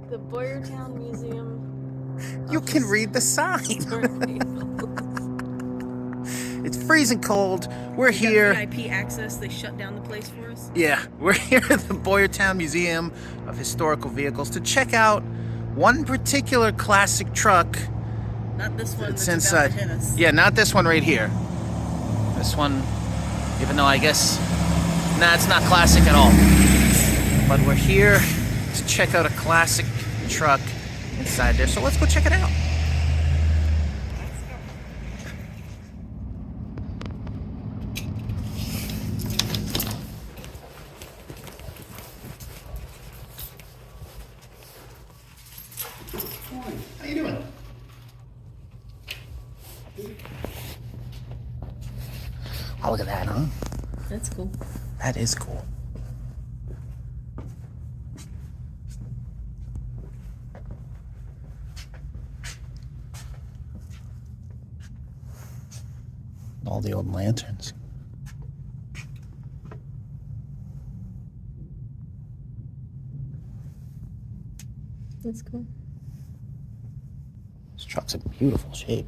The Boyertown Museum. You can read the sign. It's freezing cold. We're here. VIP access. They shut down the place for us. Yeah, we're here at the Boyertown Museum of Historical Vehicles to check out one particular classic truck. Not this one It's that's inside. about to hit us. Yeah, not this one right here. This one, even though I guess, nah, it's not classic at all. But we're here to check out a classic truck inside there. So let's go check it out. How you doing? Oh, look at that, huh? That's cool. That is cool. All the old lanterns. That's cool. This truck's in beautiful shape.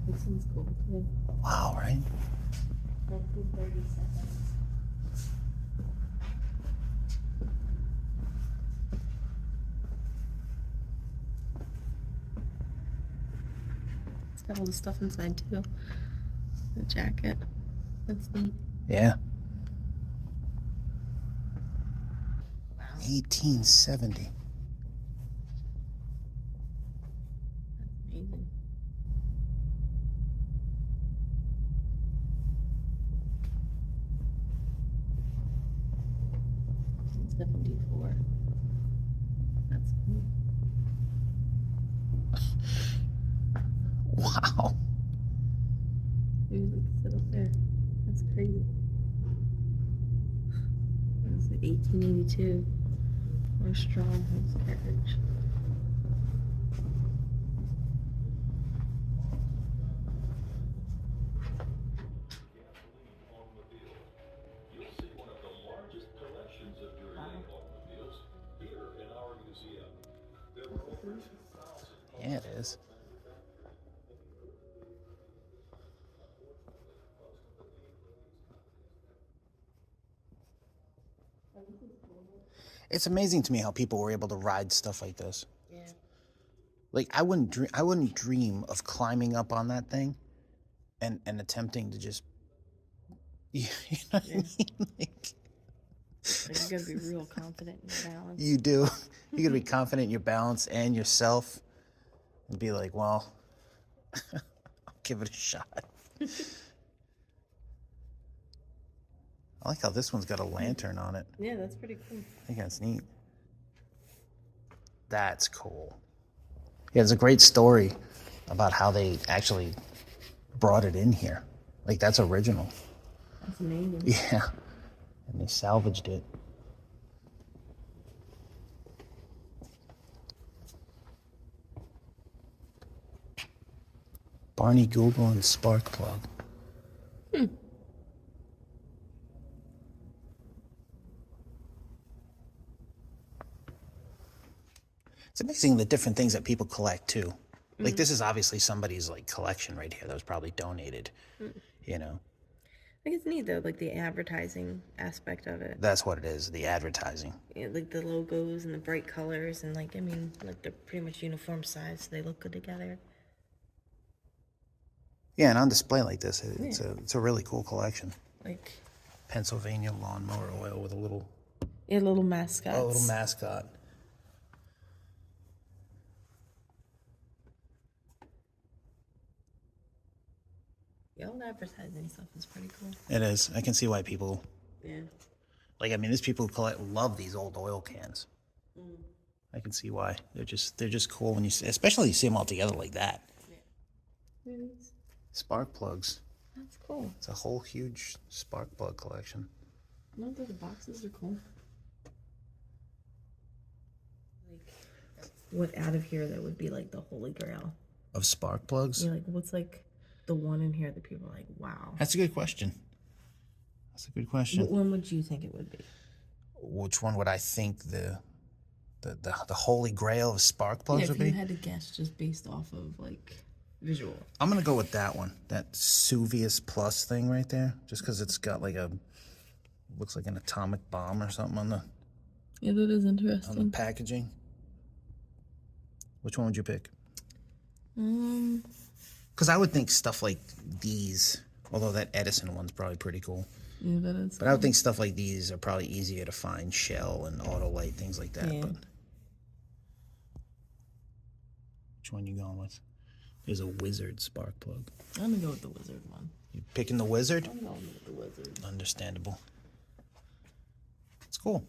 This one's cool too. Wow, right? 1937. It's got all the stuff inside too. The jacket. That's neat. Yeah. Wow. 1870. That's amazing. '74. That's cool. Wow. Maybe we can sit up there. That's crazy. That's like 1882. Or strong horse carriage. You'll see one of the largest collections of European automobiles here in our museum. There were over 2,000. Yeah, it is. It's amazing to me how people were able to ride stuff like this. Yeah. Like I wouldn't dream of climbing up on that thing and attempting to just you know what I mean? Like, Like you gotta be real confident in your balance. you do. You gotta be confident in your balance and yourself and be like, well, I'll give it a shot. I like how this one's got a lantern on it. Yeah, that's pretty cool. I think that's neat. That's cool. Yeah, there's a great story about how they actually brought it in here. Like, that's original. That's amazing. Yeah. And they salvaged it. Barney Google and Sparkplug. It's amazing the different things that people collect too. Like this is obviously somebody's like collection right here that was probably donated. You know, I think it's neat though, like the advertising aspect of it. that's what it is. The advertising. Yeah, like the logos and the bright colors and like like they're pretty much uniform size, so they look good together. Yeah, and on display like this, it's a really cool collection. Like Pennsylvania lawnmower oil with a little mascots. a little mascot. Yeah, all the advertising stuff is pretty cool. It is. I can see why people Yeah. like. I mean, there's people who love these old oil cans. I can see why. They're just cool when especially you see them all together like that. Yeah. Spark plugs. That's cool. It's a whole huge spark plug collection. No, the boxes are cool. Like, what out of here that would be like the holy grail? of spark plugs? You're like, what's like the one in here that people are like, wow? That's a good question. That's a good question. What one would you think it would be? Which one would I think the holy grail of spark plugs would If you be? had to guess just based off of like visual. I'm gonna go with that one, that Suvius Plus thing right there, just because it's got like looks like an atomic bomb or something on the Yeah, that is interesting. packaging. Which one would you pick? Because I would think stuff like these, although that Edison one's probably pretty cool. Yeah, that is. But I would think stuff like these are probably easier to find, Shell and Autolite, things like that. Yeah. But which one you going with? There's a Wizard spark plug. I'm gonna go with the Wizard one. You picking the Wizard? I'm going with the Wizard. Understandable. It's cool.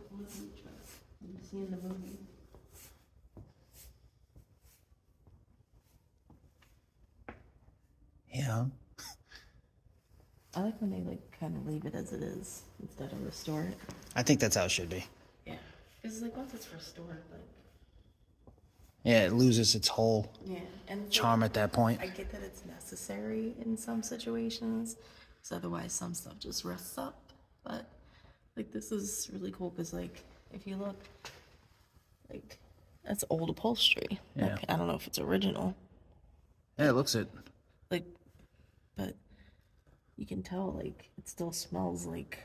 Have you seen the movie? Yeah. I like when they like kind of leave it as it is instead of restore it. I think that's how it should be. Yeah, because like once it's restored, like Yeah, it loses its whole yeah, and it's charm at that point. I get that it's necessary in some situations, because otherwise some stuff just rests up. But like this is really cool because like if you look, like that's old upholstery. Yeah. Like, I don't know if it's original, Yeah, it looks it. like, but you can tell like it still smells like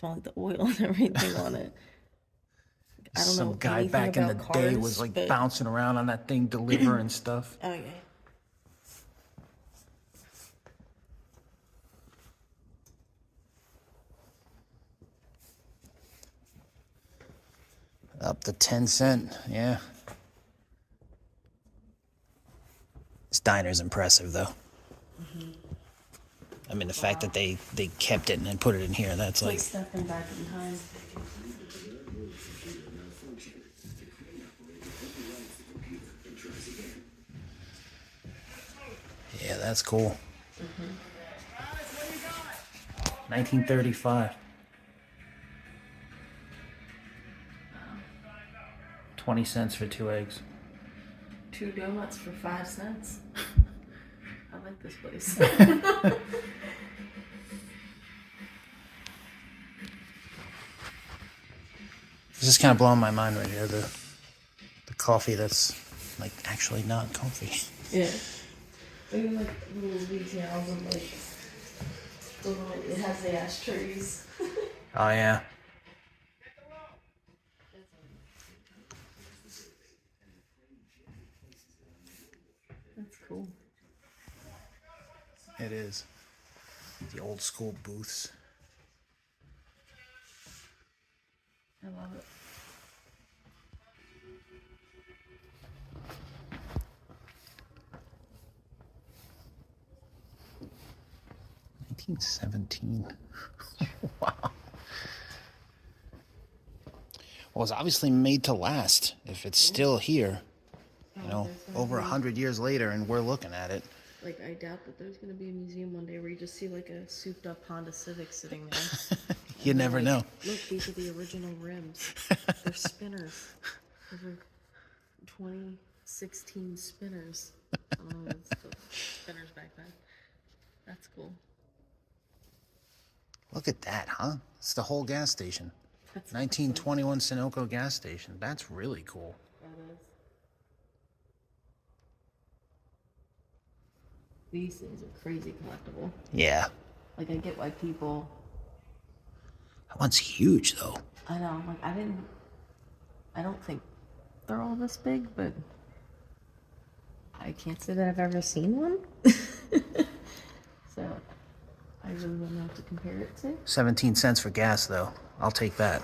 the oil and everything on it. I don't know Some guy anything back in the about day cars, was like but- bouncing around on that thing delivering stuff. Oh yeah. Up to 10 cent, yeah. This diner's impressive though. I mean, the fact that they kept it and then put it in here, that's like, Stepping back in time. yeah, that's cool. 1935. 20 cents for 2 eggs. 2 donuts for 5 cents. I like this place. This is kind of blowing my mind right here. The coffee that's like actually not coffee. Yeah. Maybe like little details of like it has the ashtrays. Oh yeah. That's cool. It is. The old school booths. I love it. $1917. Wow. Well, it's obviously made to last. If it's still here, you know, over 100 years later, and we're looking at it. Like, I doubt that there's gonna be a museum one day where you just see like a souped up Honda Civic sitting there. You never know. Look, these are the original rims. They're spinners. Those are 2016 spinners. It's the spinners back then. That's cool. Look at that, huh? It's the whole gas station. That's 1921 Sunoco gas station. That's really cool. That is. These things are crazy collectible. Yeah. Like, I get why people. That one's huge, though. I know. Like, I don't think they're all this big, but I can't say that I've ever seen one. So I really don't know what to compare it to. 17 cents for gas, though. I'll take that.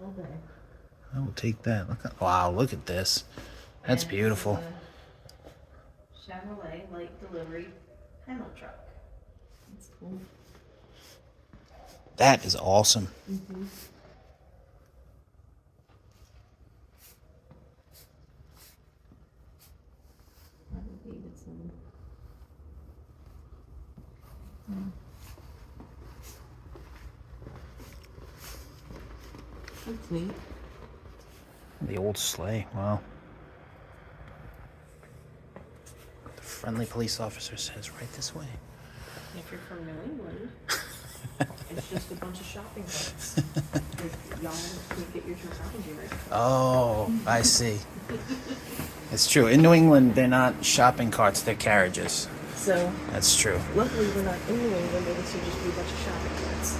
All day. I will take that. Wow, look at this. That's And beautiful. it's a Chevrolet light delivery panel truck. That's cool. That is awesome. Harley Davidson. and that's neat. The old sleigh. Wow. The friendly police officer says right this way. If you're from New England, it's just a bunch of shopping carts. Y'all can't get your terminology right. Oh, I see. It's true. In New England, they're not shopping carts, they're carriages. So, That's true. luckily we're not in New England, but this would just be a bunch of shopping carts.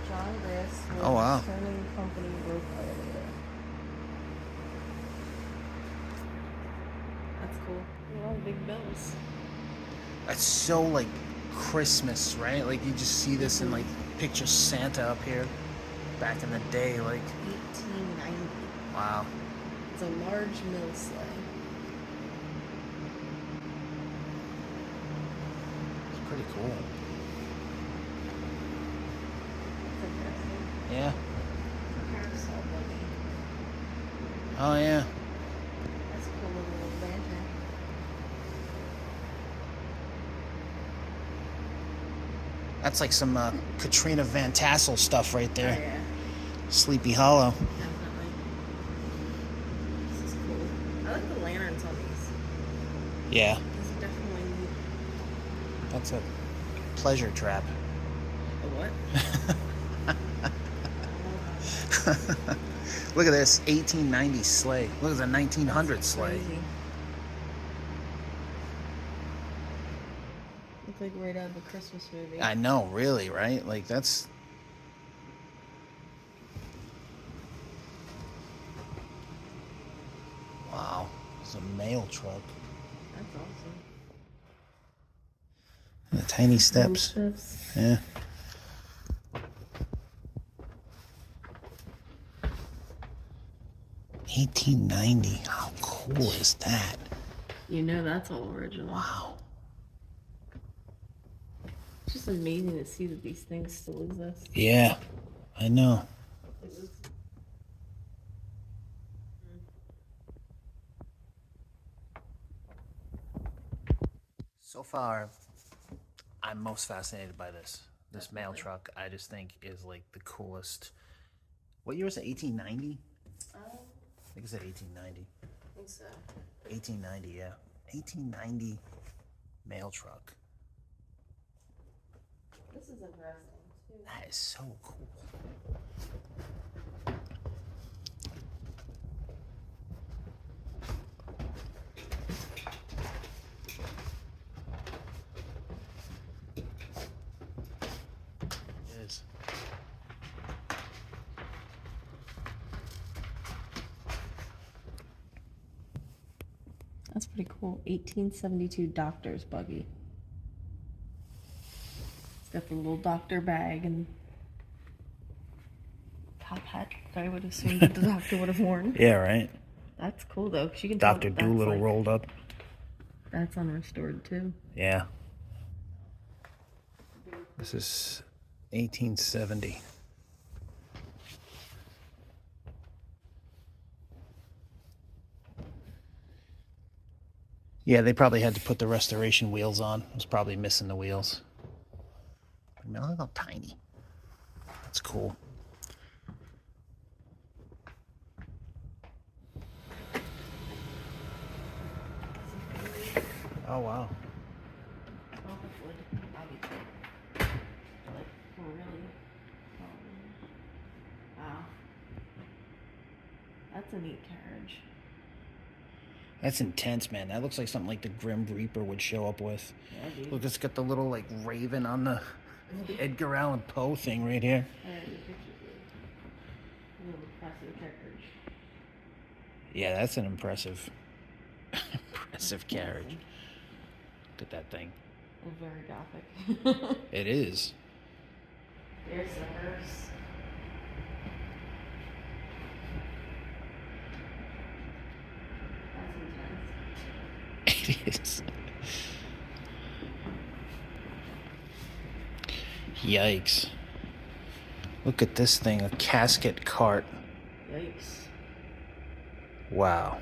John Griss was Oh, wow. turning company roof elevator. That's cool. A lot of big bells. That's so like Christmas, right? Like you just see this and like picture Santa up here back in the day, like 1890. wow. It's a large mill sleigh. It's pretty cool. It's interesting. Yeah. Carousel buggy. Oh yeah. That's a cool little lantern. That's like some Katrina Van Tassel stuff right there. Oh, yeah. Sleepy Hollow. Definitely. This is cool. I like the lanterns on these. Yeah. This is definitely neat. That's a pleasure trap. A what? Look at this 1890 sleigh. Look at the 1900 sleigh. Crazy. Looks like right out of a Christmas movie. I know, really, right? Like that's wow. It's a mail truck. That's awesome. The tiny steps. Yeah. $18.90. How cool is that? You know that's all original. Wow. It's just amazing to see that these things still exist. Yeah, I know. So far, I'm most fascinated by this mail truck. I just think is like the coolest. What year is it? 1890? I think it said 1890. I think so. 1890, yeah. 1890 mail truck. This is interesting too. That is so cool. It is. That's pretty cool. 1872 doctor's buggy. It's got the little doctor bag and top hat that I would assume that the doctor would have worn. Yeah, right. That's cool though, 'cause you can Dr. tell that's Doolittle like, rolled up. That's unrestored too. Yeah. This is 1870. Yeah, they probably had to put the restoration wheels on. It was probably missing the wheels. I mean, look how tiny. That's cool. Oh, wow. Wow. That's a neat carriage. That's intense, man. That looks like something like the Grim Reaper would show up with. Yeah, dude. Look, it's got the little, like, raven on the Edgar Allan Poe thing right here. I got your pictures of a little impressive carriage. Yeah, that's an impressive, impressive carriage. Look at that thing. And very gothic. It is. There's the hearse. That's intense. It is. Yikes. Look at this thing, a casket cart. Yikes. Wow.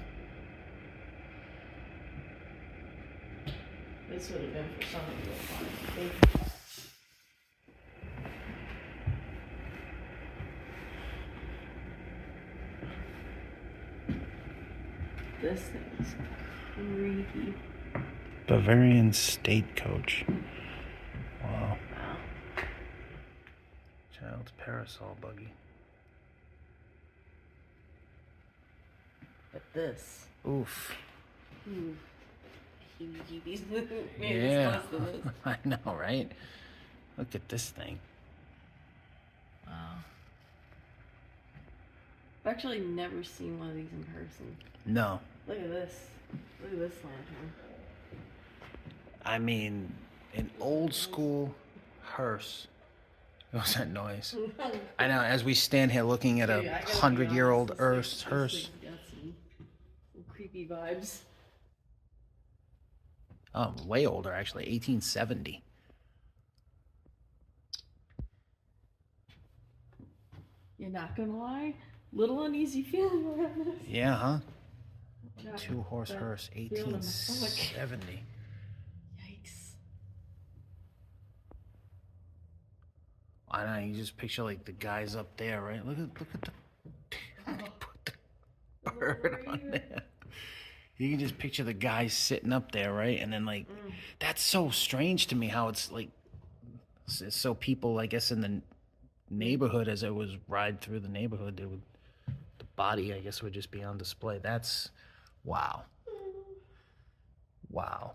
This would have been for somebody to find. This thing's creepy. Bavarian Stagecoach. Wow. Wow. Child's parasol buggy. But this. Oof. Ooh. Heebie-jeebies. Yeah. I know, right? Look at this thing. Wow. I've actually never seen one of these in person. No. Look at this. Look at this lantern. I mean, an old school hearse. What was that noise? I know, as we stand here looking at a Dude, I gotta be 100-year-old honest, hearse. this thing's got some creepy vibes. Oh, way older, actually. 1870. You're not gonna lie, little uneasy feeling around this. Yeah, huh? Got Two-horse that hearse, feeling in my stomach. 1870. Yikes. I know, you just picture like the guys up there, right? Look at the put the bird on there. You can just picture the guys sitting up there, right? And then like that's so strange to me how it's like so people, I guess, in the neighborhood, as it was ride through the neighborhood, they would, the body, I guess, would just be on display. That's wow. Wow.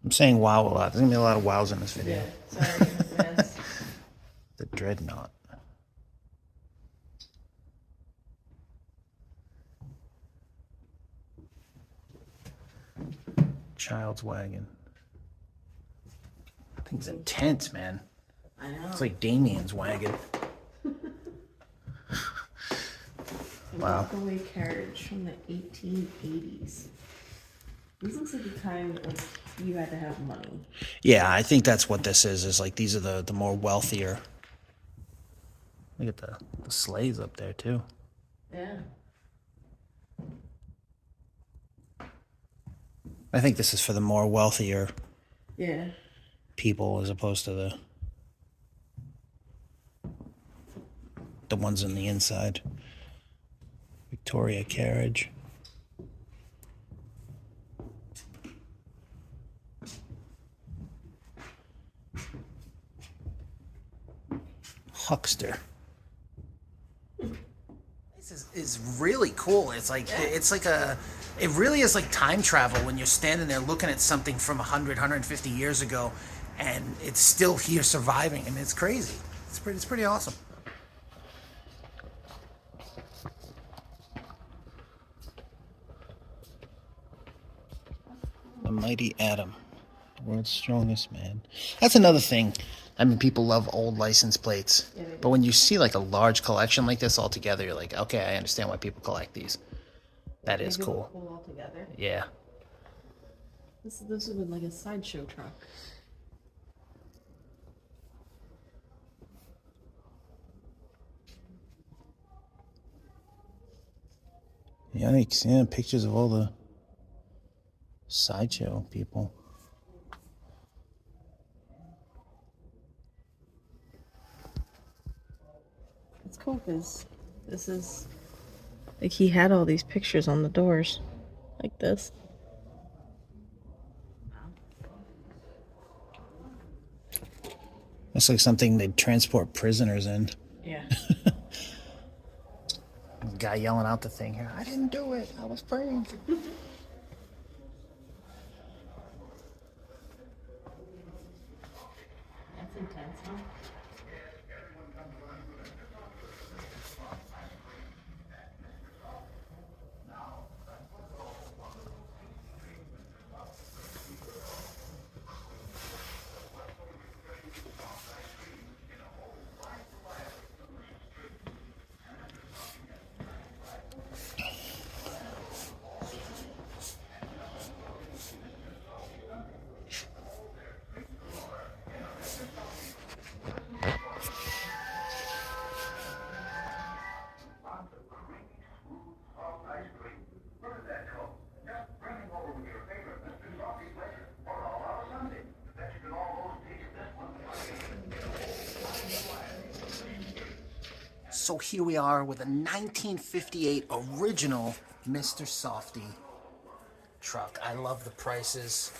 I'm saying wow a lot. There's gonna be a lot of wows in this video. Yeah, sorry in advance. The dreadnought. Child's wagon. That thing's intense, man. I know. It's like Damien's wagon. Wow. Walkaway carriage from the 1880s. These looks like the time like you had to have money. Yeah, I think that's what this is like these are the more wealthier. Look at the sleighs up there too. Yeah. I think this is for the more wealthier Yeah. people as opposed to the ones on the inside. Victoria carriage. Huckster. This is really cool. It's like it really is like time travel when you're standing there looking at something from 150 years ago and it's still here surviving, and it's crazy. It's pretty awesome. The mighty Atom, the world's strongest man. That's another thing. I mean, people love old license plates, Yeah, they do. but when you see like a large collection like this all together, you're like, okay, I understand why people collect these. That is Maybe cool. we'll pull all together. Yeah. This would have been like a sideshow truck. Yikes! Yeah, pictures of all the sideshow people. It's cool because this is like he had all these pictures on the doors, like this. Looks like something they'd transport prisoners in. Yeah. Guy yelling out the thing here. I didn't do it. I was praying. That's intense, huh? So here we are with a 1958 original Mr. Softy truck. I love the prices.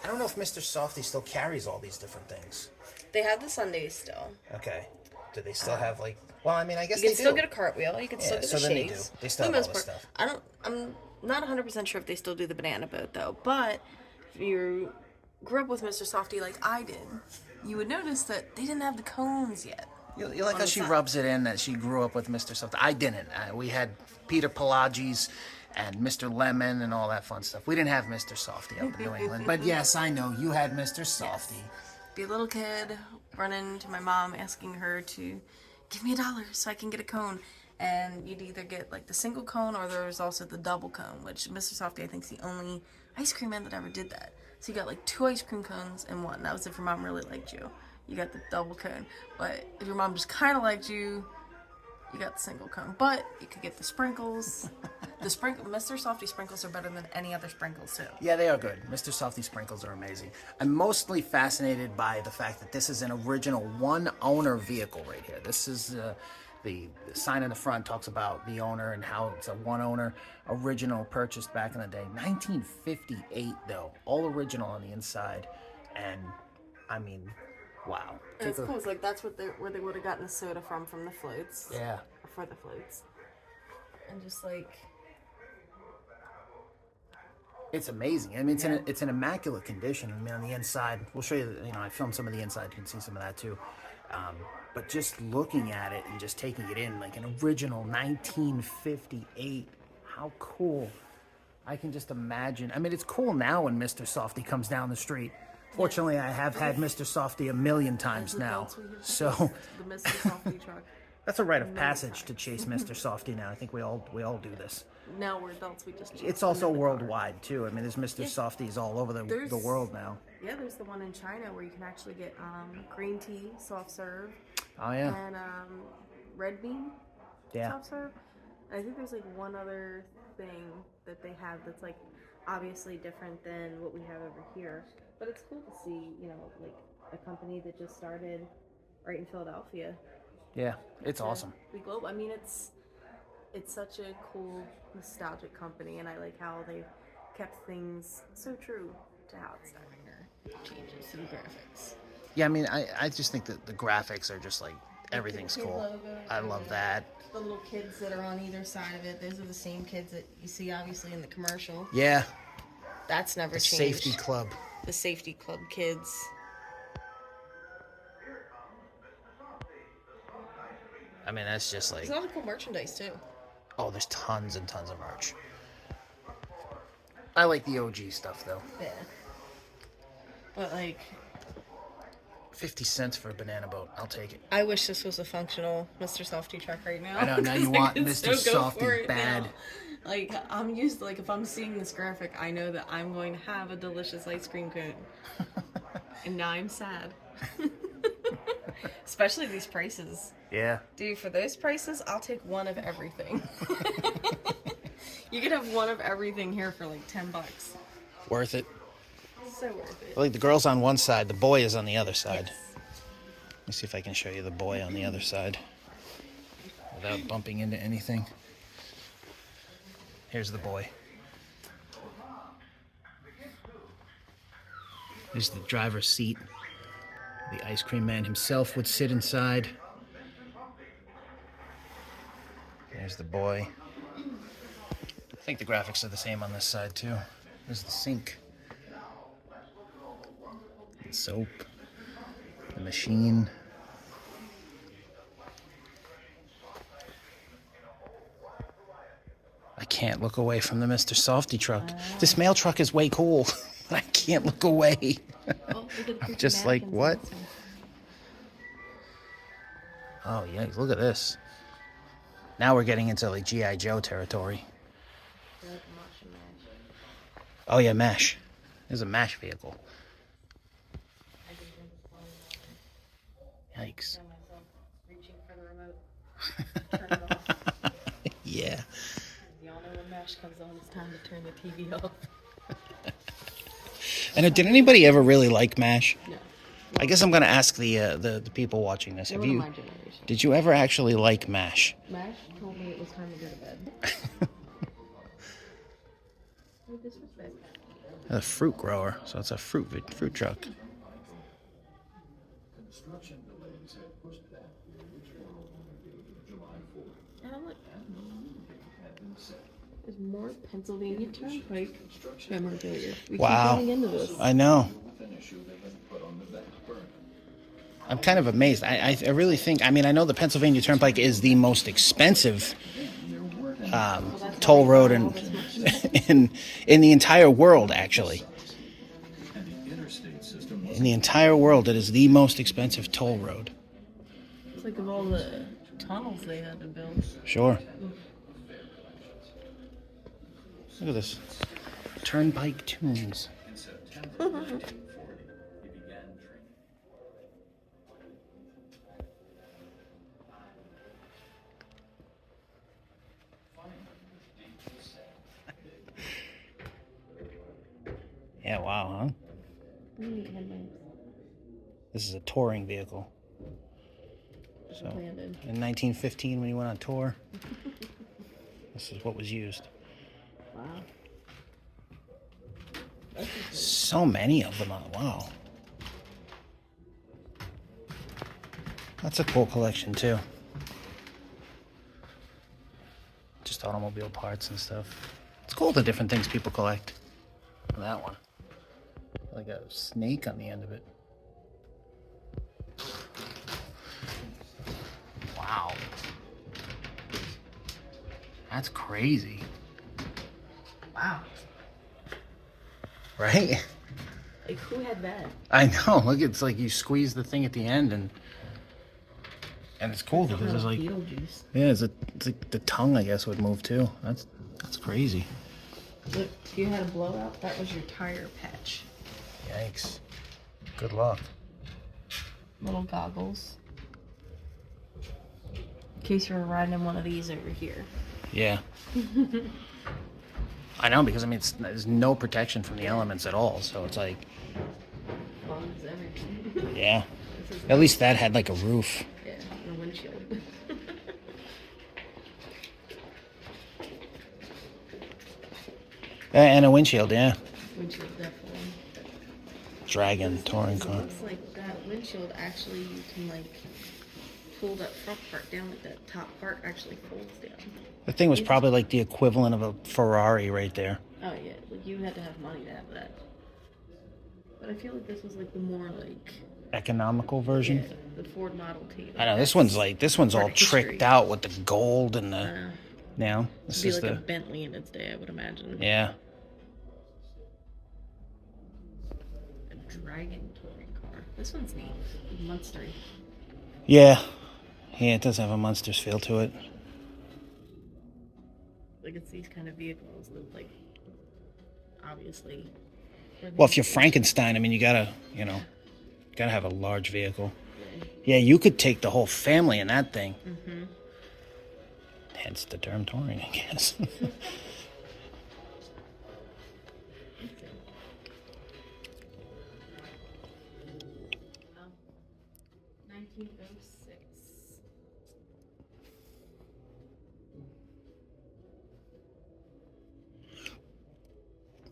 I don't know if Mr. Softy still carries all these different things. They have the Sundays still. Okay. Do they still have like? Well, I mean, I guess You they can still do. get a cartwheel. You can still get so the then they shades. do. They still For have the all most this part. stuff. I'm not 100% sure if they still do the banana boat though. But if you grew up with Mr. Softy like I did, you would notice that they didn't have the cones yet. You like how the she side. rubs it in that she grew up with Mr. Softy? I didn't. We had Peter Pelagi's and Mr. Lemon and all that fun stuff. We didn't have Mr. Softy up in New England. But yes, I know you had Mr. Softy. Be a little kid running to my mom asking her to give me $1 so I can get a cone. And you'd either get like the single cone or there's also the double cone, which Mr. Softy I think is the only ice cream man that ever did that. So you got like 2 ice cream cones in one. That was if your mom really liked you. You got the double cone. But if your mom just kind of liked you, you got the single cone. But you could get the sprinkles. Mr. Softy sprinkles are better than any other sprinkles too. Yeah, they are good. Mr. Softy sprinkles are amazing. I'm mostly fascinated by the fact that this is an original one-owner vehicle right here. This is the sign in the front talks about the owner and how it's a one-owner original purchased back in the day. 1958 though, all original on the inside, and I mean, wow. And it's cool. It's like that's where they would have gotten the soda from the floats. Yeah. Or for the floats. And just like. It's amazing. I mean, it's an immaculate condition. I mean, on the inside, we'll show you. You know, I filmed some of the inside. You can see some of that too. But just looking at it and just taking it in, like an original 1958. How cool! I can just imagine. I mean, it's cool now when Mr. Softy comes down the street. Fortunately, I have had Mr. Softy a million times now, so The Mr. Softy truck. that's a rite of passage to chase Mr. Softy now. I think we all do this. Now we're adults. We just. It's also worldwide too. I mean, there's Mr. Softies all over the There's- world now. Yeah, there's the one in China where you can actually get green tea soft serve Oh yeah, and red bean yeah. soft serve. I think there's like one other thing that they have that's like obviously different than what we have over here. But it's cool to see, you know, like a company that just started right in Philadelphia. Yeah, it's awesome. The globe. I mean, it's such a cool nostalgic company, and I like how they've kept things so true to how it's done. Changes to the graphics. Yeah, I mean, I just think that the graphics are just like everything's Kid cool. logo, I love that. The little kids that are on either side of it, those are the same kids that you see obviously in the commercial. Yeah, That's never the changed. safety club. The safety club kids. I mean, that's just like, There's a lot of cool merchandise too. oh, there's tons and tons of merch. I like the OG stuff though. Yeah. But like, 50 cents for a banana boat. I'll take it. I wish this was a functional Mr. Softy truck right now. I know, now you 'cause I want could Mr. still go Softy for it bad. now. Like, I'm used to, like, if I'm seeing this graphic, I know that I'm going to have a delicious ice cream cone. And now I'm sad. Especially these prices. Yeah. Dude, for those prices, I'll take one of everything. You could have one of everything here for like $10. Worth it. So worth it. Like the girl's on one side, the boy is on the other side. Yes. Let me see if I can show you the boy on the other side without bumping into anything. Here's the boy. Here's the driver's seat. The ice cream man himself would sit inside. There's the boy. I think the graphics are the same on this side too. There's the sink. The soap. The machine. I can't look away from the Mr. Softy truck. This mail truck is way cool. I can't look away. I'm just like, what? Oh, yeah, look at this. Now we're getting into like G.I. Joe territory. Oh, yeah, MASH. There's a MASH vehicle. Yikes. Yeah. Y'all know when MASH comes on, it's time to turn the TV off. And did anybody ever really like MASH? No. I guess I'm gonna ask the people watching this. They're Have one you? of my generation. Did you ever actually like MASH? Mash told me it was time to go to bed. Oh, this was bad. A fruit grower, so it's a fruit truck. Oh, look. There's more Pennsylvania Turnpike memorabilia. We Wow. keep getting into this. I know. I'm kind of amazed. I really think. I mean, I know the Pennsylvania Turnpike is the most expensive toll road in the entire world. Actually, in the entire world, it is the most expensive toll road. It's like of all the tunnels they had to build. Sure. Look at this. Turnpike tunes. Yeah, wow, huh? This is a touring vehicle. So, in 1915, when you went on tour, this is what was used. Wow. So many of them. Wow. That's a cool collection, too. Just automobile parts and stuff. It's cool the different things people collect. That one. Like a snake on the end of it. Wow. That's crazy. Wow. Right? Like, who had that? I know. Look, it's like you squeeze the thing at the end and it's cool because there's like Beetlejuice. yeah, it's like the tongue I guess would move too. That's crazy. Look, if you had a blowout, that was your tire patch. Yikes. Good luck. Little goggles. In case you were riding in one of these over here. Yeah. I know because I mean there's no protection from the elements at all, so it's like Bugs, everything. yeah. At least that had like a roof. Yeah, and a windshield. And a windshield, yeah. Windshield, definitely. Dragon touring car. Looks like that windshield actually you can like pull that front part down, like that top part actually folds down. The thing was probably like the equivalent of a Ferrari right there. Oh yeah, like you had to have money to have that. But I feel like this was like the more like Economical version. yeah, the Ford Model T. I know this one's all part of history. tricked out with the gold and the. Now this It'd is be like the a Bentley in its day, I would imagine. yeah. A Dragon touring car. This one's neat. Munstery. Yeah, it does have a Munsters feel to it. Like it's these kind of vehicles that like obviously. Well, if you're Frankenstein, I mean, you gotta have a large vehicle. Yeah, you could take the whole family in that thing. Mm-hmm. Hence the term touring, I guess. 1906.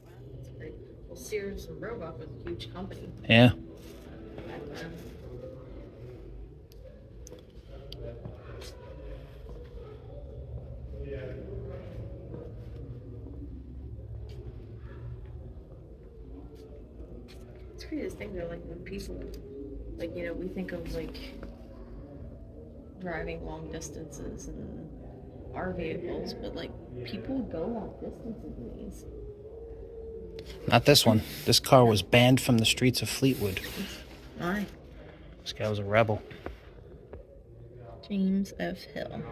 Wow, that's great. Well, Sears and Roebuck was a huge company Yeah. back then. It's the craziest thing though, like when people, like, you know, we think of like driving long distances and our vehicles, but like people go long distances in these. Not this one. This car was banned from the streets of Fleetwood. Why? This guy was a rebel. James F. Hill.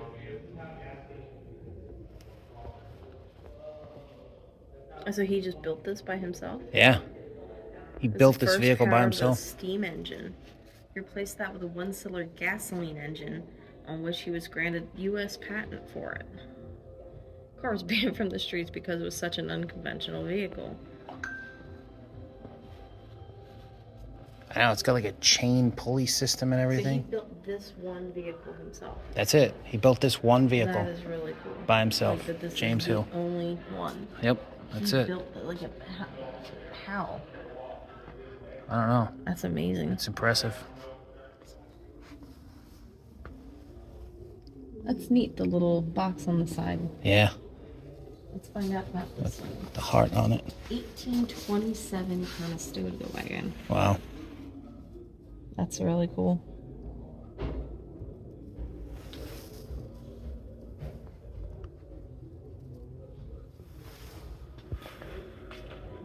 Oh, so he just built this by himself? Yeah. He His built this first vehicle by car was himself. a steam engine. He replaced that with a one-cylinder gasoline engine, on which he was granted U.S. patent for it. The car was banned from the streets because it was such an unconventional vehicle. I know, it's got like a chain pulley system and So he everything. built this one vehicle himself. That's it. He built this one vehicle That is really cool. by himself. Like that this James is the Hill. only one. Yep, that's He it. built like a how? I don't know. That's amazing. It's impressive. That's neat. The little box on the side. Yeah, Let's find out about this one. the heart on it. 1827 Conestoga wagon. Wow. That's really cool.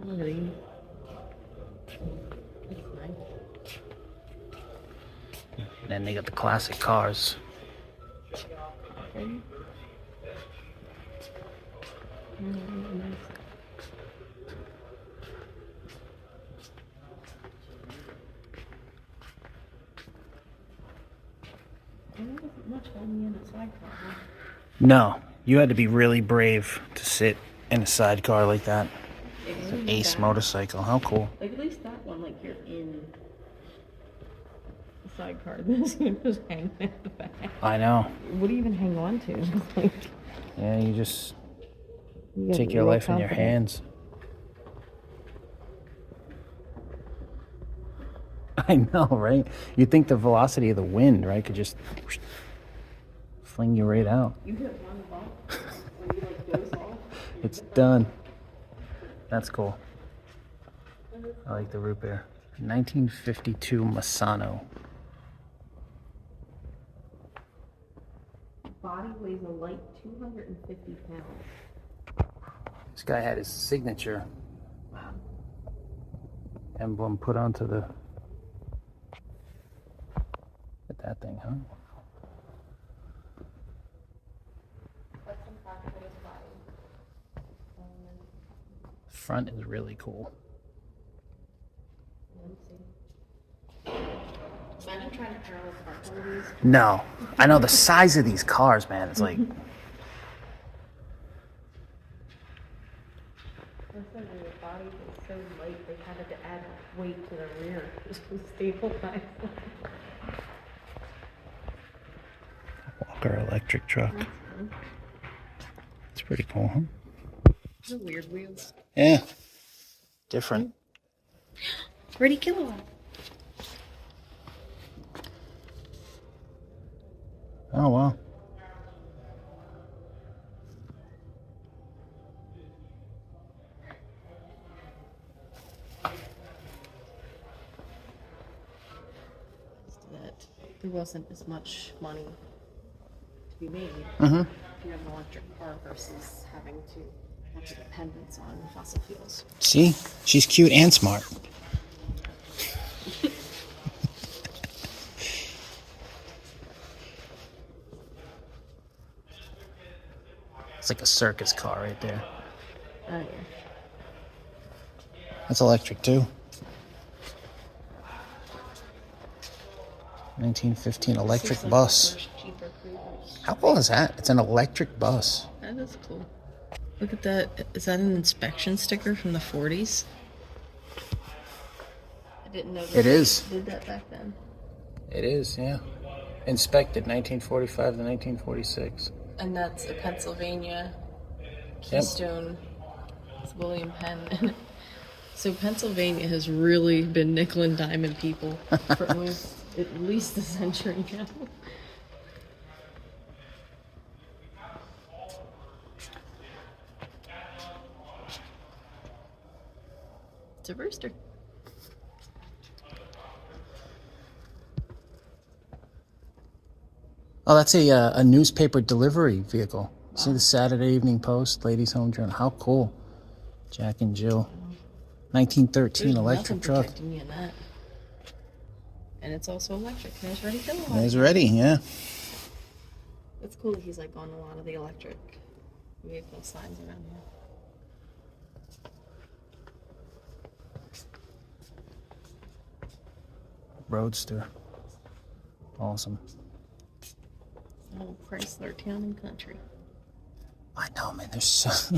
Look at these. That's nice. And then they got the classic cars. Okay. Nice. There wasn't much on the other side car, huh? No, you had to be really brave to sit in a sidecar like that. It was Ace bad. motorcycle. How cool. Like at least that one, like you're in the sidecar. This one just hanging at the back. I know. What do you even hang on to? Like, Yeah, you just you gotta take be your real life in your confident. hands. I know, right? You'd think the velocity of the wind, right, could just fling you right out. You hit one bump when you like goes off. It's done. That's cool. I like the root beer. 1952 Masano. Body weighs a light 250 pounds. This guy had his signature Wow. emblem put onto the... At that thing, huh? That's in fact what his body. Front is really cool. Let me see. Imagine trying to parallel park one of these. No, I know the size of these cars, man. It's like, Listen, when your body was so light, they had to add weight to the rear just to stabilize. Walker electric truck. It's pretty cool, huh? The weird wheels. Yeah. Different. 30 kilowatt. Oh, wow. That there wasn't as much money to be made Mm-hmm. if you have an electric car versus having to have the dependence on fossil fuels. See? She's cute and smart. It's like a circus car right there. Oh yeah. That's electric too. 1915 electric This is like bus. the first cheaper cruisers. How cool is that? It's an electric bus. That is cool. Look at that. Is that an inspection sticker from the 40s? I didn't know that It they is. did that back then. It is, yeah. Inspected 1945 to 1946. And that's a Pennsylvania Keystone. It's William Penn. So Pennsylvania has really been nickel and diamond people for at least a century now. It's a rooster. Oh, that's a newspaper delivery vehicle. See the Saturday Evening Post, Ladies Home Journal. How cool. Jack and Jill. 1913 There's electric nothing truck. protecting you in that. And it's also electric. There's ready kilowatt. It's ready, yeah. It's cool that he's like on a lot of the electric vehicle signs around here. Roadster. Awesome. Oh, Chrysler Town and Country. I know, man. There's so...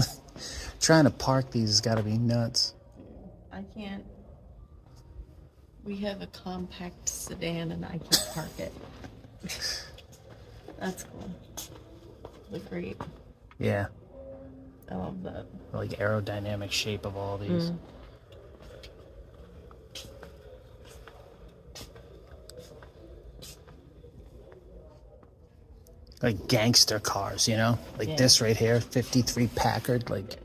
Trying to park these has got to be nuts. I can't. We have a compact sedan and I can park it. That's cool. Look great. Yeah. I love that. Like aerodynamic shape of all these. Like gangster cars, you know? Like Yeah. this right here, 53 Packard. Like,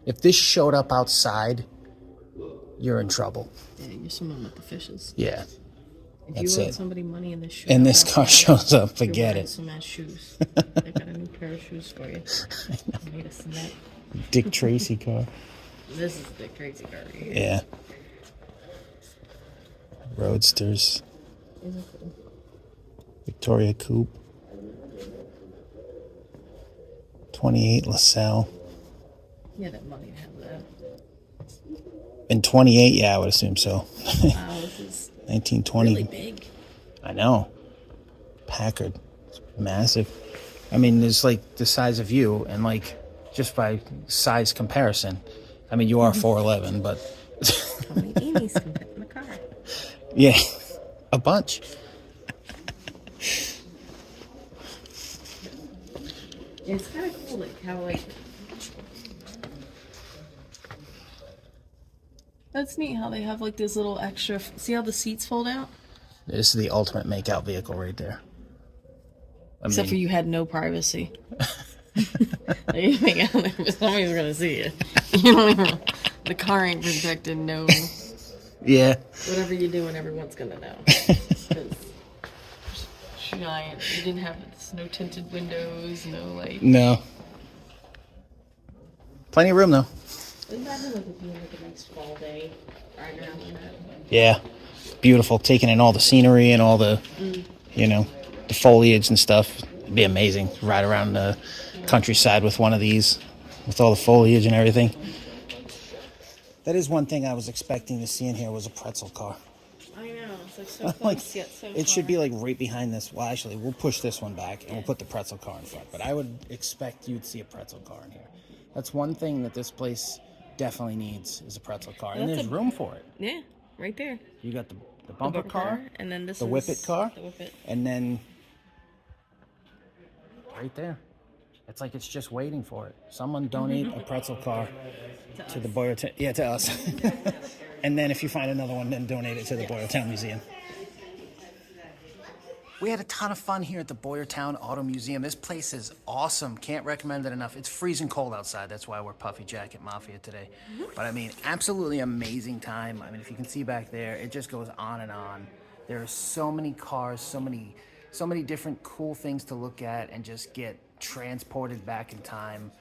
if this showed up outside, you're in trouble. Yeah, you're swimming with the fishes. Yeah. If That's you owe it. somebody money in this shoe, And this car shows up, you're forget wearing it. some ass shoes. They got a new pair of shoes for you. Made of cement. Dick Tracy car. This is the crazy car right here. Yeah. Roadsters. Isn't it cool? Victoria Coupe. 28 LaSalle. You had that money to have that. In 28, yeah, I would assume so. Wow, this is 1920. really big. I know. Packard. It's massive. I mean, it's like the size of you, and like just by size comparison. I mean, you are 4'11", but How many Amy's can fit in the car? yeah, a bunch. Yeah, it's kind of cool, like how like. That's neat how they have like this little extra. See how the seats fold out? This is the ultimate makeout vehicle right there. Except for you had no privacy. Like, you hang out there, but somebody's gonna see you. You don't even. The car ain't protected. No. Yeah. Whatever you're doing, everyone's gonna know. 'Cause giant. You didn't have no tinted windows, no like. No. Plenty of room though. Wouldn't that be like if you had like a nice fall day riding around like that? Yeah. Beautiful. Taking in all the scenery and all the, you know, the foliage and stuff. It'd be amazing. Ride around the countryside with one of these, with all the foliage and everything. That is one thing I was expecting to see in here was a pretzel car. I know. It's like so Like, close yet so it should far. be like right behind this. Well, actually, we'll push this one back and we'll put the pretzel car in front. But I would expect you'd see a pretzel car in here. That's one thing that this place definitely needs is a pretzel car, and That's there's a- room for it. Yeah, right there. You got the bumper car, and then this the is Whippet car, The Whippet. and then right there. It's like it's just waiting for it. Someone donate a pretzel car to the Boyertown. Yeah, to us. And then if you find another one, then donate it to the Boyertown Museum. We had a ton of fun here at the Boyertown Auto Museum. This place is awesome. Can't recommend it enough. It's freezing cold outside. That's why we're Puffy Jacket Mafia today. But I mean, absolutely amazing time. I mean, if you can see back there, it just goes on and on. There are so many cars, so many different cool things to look at and just get transported back in time,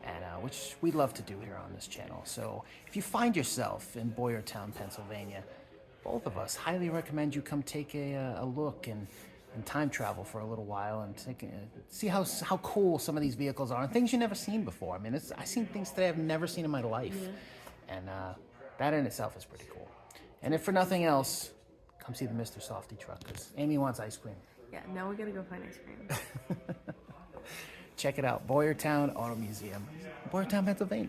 and which we love to do here on this channel. So if you find yourself in Boyertown, Pennsylvania, both of us highly recommend you come take a look and time travel for a little while and see how cool some of these vehicles are and things you've never seen before. I mean, I've seen things today I've never seen in my life, and that in itself is pretty cool. And if for nothing else, come see the Mr. Softy truck, because Amy wants ice cream. Yeah, now we gotta go find ice cream. Check it out, Boyertown Auto Museum, Boyertown, Pennsylvania.